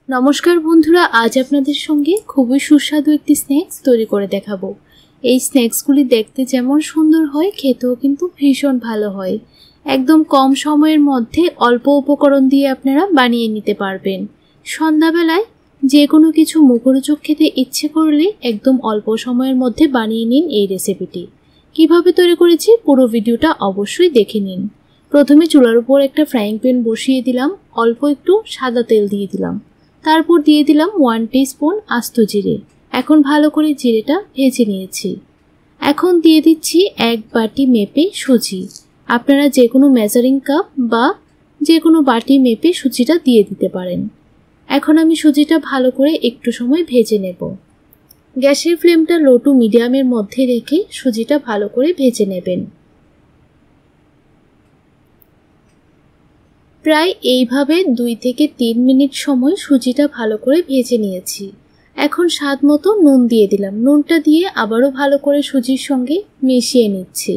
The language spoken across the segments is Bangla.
নমস্কার বন্ধুরা, আজ আপনাদের সঙ্গে খুবই সুস্বাদু একটি স্ন্যাক্স তৈরি করে দেখাবো। এই স্ন্যাক্সগুলি দেখতে যেমন সুন্দর হয়, খেতেও কিন্তু ভীষণ ভালো হয়। একদম কম সময়ের মধ্যে অল্প উপকরণ দিয়ে আপনারা বানিয়ে নিতে পারবেন। সন্ধ্যাবেলায় যে কোনো কিছু মুখরোচক খেতে ইচ্ছে করলে একদম অল্প সময়ের মধ্যে বানিয়ে নিন এই রেসিপিটি। কিভাবে তৈরি করেছি পুরো ভিডিওটা অবশ্যই দেখে নিন। প্রথমে চুলার উপর একটা ফ্রাইং প্যান বসিয়ে দিলাম, অল্প একটু সাদা তেল দিয়ে দিলাম, তারপর দিয়ে দিলাম 1 টিস্পুন আস্ত জিরে। এখন ভালো করে জিরেটা ভেজে নিয়েছি। এখন দিয়ে দিচ্ছি 1 বাটি মেপে সুজি। আপনারা যে কোনো মেজারিং কাপ বা যে কোনো বাটি মেপে সুজিটা দিয়ে দিতে পারেন। এখন আমি সুজিটা ভালো করে একটু সময় ভেজে নেব। গ্যাসের ফ্লেমটা লো টু মিডিয়ামের মধ্যে রেখে সুজিটা ভালো করে ভেজে নেবেন। প্রায় এইভাবে 2 থেকে 3 মিনিট সময় সুজিটা ভালো করে ভেজে নিয়েছি। এখন স্বাদ মতো নুন দিয়ে দিলাম। নুনটা দিয়ে আবারও ভালো করে সুজির সঙ্গে মিশিয়ে নিচ্ছি।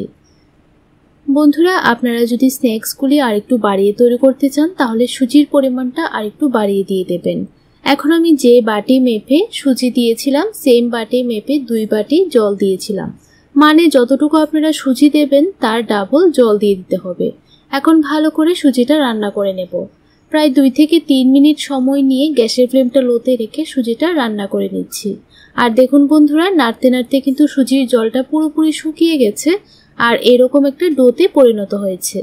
বন্ধুরা, আপনারা যদি স্ন্যাক্সগুলি আরেকটু বাড়িয়ে তৈরি করতে চান তাহলে সুজির পরিমাণটা আরেকটু বাড়িয়ে দিয়ে দেবেন। এখন আমি যে বাটি মেপে সুজি দিয়েছিলাম সেম বাটি মেপে 2 বাটি জল দিয়েছিলাম। মানে যতটুকু আপনারা সুজি দেবেন তার ডাবল জল দিয়ে দিতে হবে। এখন ভালো করে সুজিটা রান্না করে নেব। প্রায় 2 থেকে 3 মিনিট সময় নিয়ে গ্যাসের ফ্লেমটা লোতে রেখে সুজিটা রান্না করে নিচ্ছি। আর দেখুন বন্ধুরা, নাড়তে নাড়তে কিন্তু সুজির জলটা পুরোপুরি শুকিয়ে গেছে আর এরকম একটা ডোতে পরিণত হয়েছে।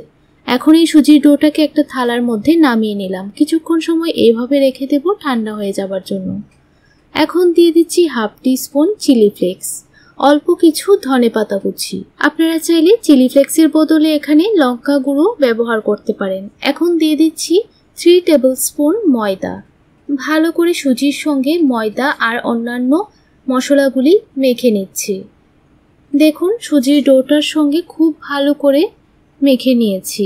এখন এই সুজির ডোটাকে একটা থালার মধ্যে নামিয়ে নিলাম। কিছুক্ষণ সময় এইভাবে রেখে দেব ঠান্ডা হয়ে যাবার জন্য। এখন দিয়ে দিচ্ছি 1/2 টিস্পুন চিলি ফ্লেক্স, অল্প কিছু ধনেপাতা কুচি। আপনারা চাইলে চিলি ফ্লেক্সের বদলে এখানে লঙ্কা গুঁড়ো ব্যবহার করতে পারেন। এখন দিয়ে দিচ্ছি 3 টেবিলস্পুন ময়দা। ভালো করে সুজির সঙ্গে ময়দা আর অন্যান্য মশলাগুলি মেখে নিচ্ছি। দেখুন সুজির ডোটার সঙ্গে খুব ভালো করে মেখে নিয়েছি।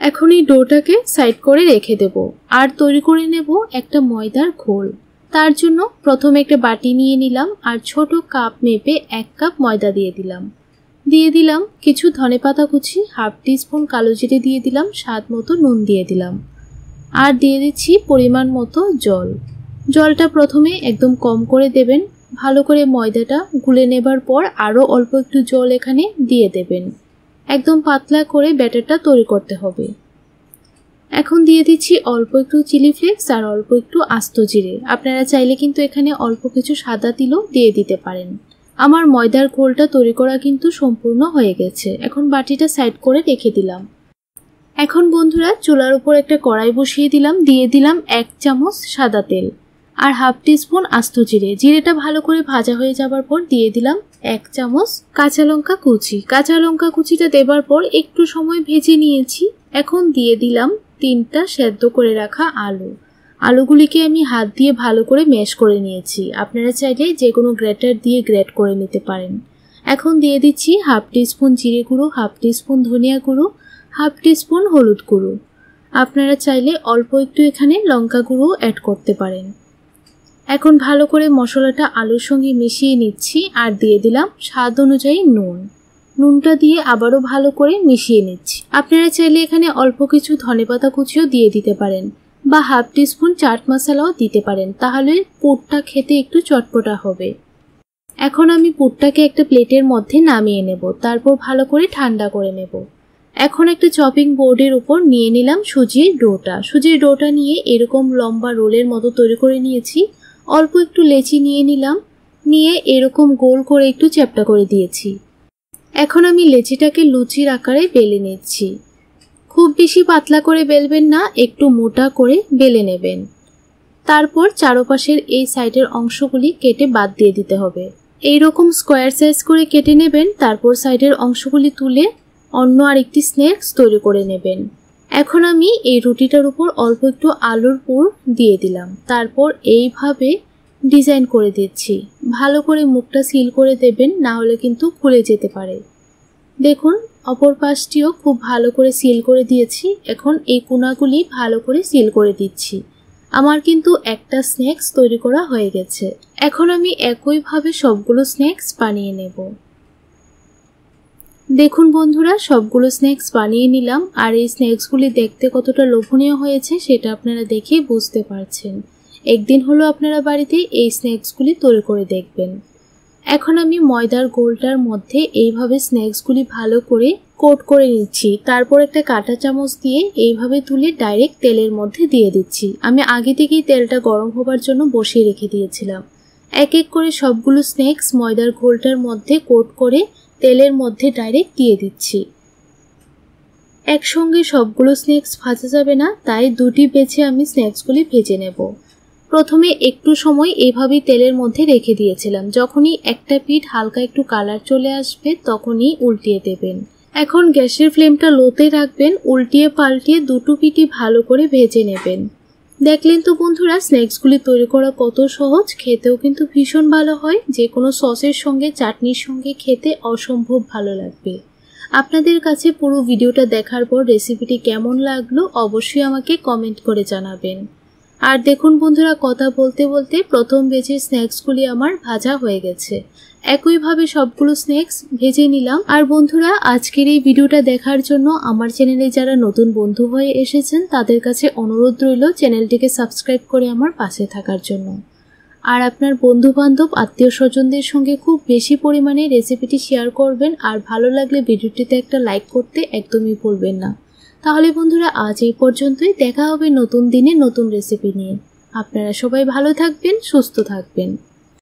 এখন এই ডোটাকে সাইড করে রেখে দেব আর তৈরি করে নেব একটা ময়দার ঘোল। তার জন্য প্রথমে একটা বাটি নিয়ে নিলাম আর ছোট কাপ মেপে 1 কাপ ময়দা দিয়ে দিলাম কিছু ধনেপাতা কুচি, 1/2 টিস্পুন কালো জিরে দিয়ে দিলাম, স্বাদ মতো নুন দিয়ে দিলাম আর দিয়ে দিচ্ছি পরিমাণ মতো জল। জলটা প্রথমে একদম কম করে দেবেন। ভালো করে ময়দাটা গুলে নেবার পর আরও অল্প একটু জল এখানে দিয়ে দেবেন। একদম পাতলা করে ব্যাটারটা তৈরি করতে হবে। এখন দিয়ে দিচ্ছি অল্প একটু চিলি ফ্লেক্স আর অল্প একটু আস্ত জিরে। আপনারা চাইলে কিন্তু এখানে অল্প কিছু সাদা তিলও দিয়ে দিতে পারেন। আমার ময়দার ঘোলটা তৈরি করা কিন্তু সম্পূর্ণ হয়ে গেছে। এখন বাটিটা সাইড করে রেখে দিলাম। এখন বন্ধুরা, চুলার উপর একটা কড়াই বসিয়ে দিলাম, দিয়ে দিলাম 1 চামচ সাদা তেল আর 1/2 টিস্পুন আস্ত জিরে। জিরেটা ভালো করে ভাজা হয়ে যাবার পর দিয়ে দিলাম 1 চামচ কাঁচা লঙ্কা কুচি। কাঁচা লঙ্কা কুচিটা দেবার পর একটু সময় ভেজে নিয়েছি। এখন দিয়ে দিলাম 3টা সেদ্ধ করে রাখা আলু। আলুগুলিকে আমি হাত দিয়ে ভালো করে ম্যাশ করে নিয়েছি। আপনারা চাইলে যে কোনো গ্রেটার দিয়ে গ্রেট করে নিতে পারেন। এখন দিয়ে দিচ্ছি 1/2 টিস্পুন জিরে গুঁড়ো, 1/2 টিস্পুন ধনিয়া গুঁড়ো, 1/2 টিস্পুন হলুদ গুঁড়ো। আপনারা চাইলে অল্প একটু এখানে লঙ্কা গুঁড়ো অ্যাড করতে পারেন। এখন ভালো করে মশলাটা আলুর সঙ্গে মিশিয়ে নিচ্ছি আর দিয়ে দিলাম স্বাদ অনুযায়ী নুন। নুনটা দিয়ে আবারও ভালো করে মিশিয়ে নিচ্ছি। আপনারা চাইলে এখানে অল্প কিছু ধনেপাতা কুচিও দিয়ে দিতে পারেন বা 1/2 টিস্পুন চাট মশলাও দিতে পারেন, তাহলে পুরটা খেতে একটু চটপটা হবে। এখন আমি পুরটাকে একটা প্লেটের মধ্যে নামিয়ে নেব, তারপর ভালো করে ঠান্ডা করে নেব। এখন একটা চপিং বোর্ডের উপর নিয়ে নিলাম সুজির ডোটা। সুজির ডোটা নিয়ে এরকম লম্বা রোলের মতো তৈরি করে নিয়েছি। অল্প একটু লেচি নিয়ে নিলাম, নিয়ে এরকম গোল করে একটু চ্যাপ্টা করে দিয়েছি। এখন আমি লেচিটাকে লুচির আকারে বেলে নিচ্ছি। খুব বেশি পাতলা করে বেলবেন না, একটু মোটা করে বেলে নেবেন। তারপর চারপাশের এই সাইডের অংশগুলি কেটে বাদ দিয়ে দিতে হবে। এইরকম স্কোয়ার সাইজ করে কেটে নেবেন। তারপর সাইডের অংশগুলি তুলে অন্য আরেকটি স্ন্যাক্স তৈরি করে নেবেন। এখন আমি এই রুটিটার উপর অল্প একটু আলুর পুর দিয়ে দিলাম, তারপর এইভাবে ডিজাইন করে দিচ্ছি। ভালো করে মুখটা সিল করে দেবেন, না হলে কিন্তু খুলে যেতে পারে। দেখুন অপর পাশটিও খুব ভালো করে সিল করে দিয়েছি। এখন এই কোণাগুলি ভালো করে সিল করে দিচ্ছি। আমার কিন্তু একটা স্ন্যাক্স তৈরি করা হয়ে গেছে। এখন আমি একইভাবে সবগুলো স্ন্যাক্স বানিয়ে নেব। দেখুন বন্ধুরা, সবগুলো স্ন্যাক্স বানিয়ে নিলাম। আর এই স্ন্যাক্সগুলি দেখতে কতটা লোভনীয় হয়েছে সেটা আপনারা দেখেই বুঝতে পারছেন। একদিন হলো আপনারা বাড়িতে এই স্ন্যাক্সগুলি তৈরি করে দেখবেন। এখন আমি ময়দার গোলটার মধ্যে এইভাবে স্ন্যাক্সগুলি ভালো করে কোট করে নিচ্ছি। তারপর একটা কাঁটা চামচ দিয়ে এইভাবে তুলে ডাইরেক্ট তেলের মধ্যে দিয়ে দিচ্ছি। আমি আগে থেকেই তেলটা গরম হবার জন্য বসিয়ে রেখে দিয়েছিলাম। এক এক করে সবগুলো স্ন্যাক্স ময়দার ঘোলটার মধ্যে কোট করে তেলের মধ্যে ডাইরেক্ট দিয়ে দিচ্ছি। একসঙ্গে সবগুলো স্ন্যাক্স ভাজা যাবে না, তাই দুটি বেছে আমি স্ন্যাক্সগুলি ভেজে নেব। প্রথমে একটু সময় এভাবেই তেলের মধ্যে রেখে দিয়েছিলাম। যখনই একটা পিঠ হালকা একটু কালার চলে আসবে তখনই উল্টিয়ে দেবেন। এখন গ্যাসের ফ্লেমটা লোতে রাখবেন। উল্টিয়ে পাল্টিয়ে দুটো পিঠই ভালো করে ভেজে নেবেন। দেখলেন তো বন্ধুরা, স্ন্যাক্সগুলি তৈরি করা কত সহজ, খেতেও কিন্তু ভীষণ ভালো হয়। যে কোনো সসের সঙ্গে, চাটনির সঙ্গে খেতে অসম্ভব ভালো লাগবে। আপনাদের কাছে পুরো ভিডিওটা দেখার পর রেসিপিটি কেমন লাগলো অবশ্যই আমাকে কমেন্ট করে জানাবেন। আর দেখুন বন্ধুরা, কথা বলতে বলতে প্রথম ব্যাচের স্ন্যাক্সগুলি আমার ভাজা হয়ে গেছে। একইভাবে সবগুলো স্ন্যাক্স ভেজে নিলাম। আর বন্ধুরা, আজকের এই ভিডিওটা দেখার জন্য আমার চ্যানেলে যারা নতুন বন্ধু হয়ে এসেছেন তাদের কাছে অনুরোধ রইল চ্যানেলটিকে সাবস্ক্রাইব করে আমার পাশে থাকার জন্য। আর আপনার বন্ধু-বান্ধব, আত্মীয় স্বজনদের সঙ্গে খুব বেশি পরিমাণে রেসিপিটি শেয়ার করবেন। আর ভালো লাগলে ভিডিওটিতে একটা লাইক করতে একদমই ভুলবেন না। তাহলে বন্ধুরা, আজ এই পর্যন্তই। দেখা হবে নতুন দিনে নতুন রেসিপি নিয়ে। আপনারা সবাই ভালো থাকবেন, সুস্থ থাকবেন।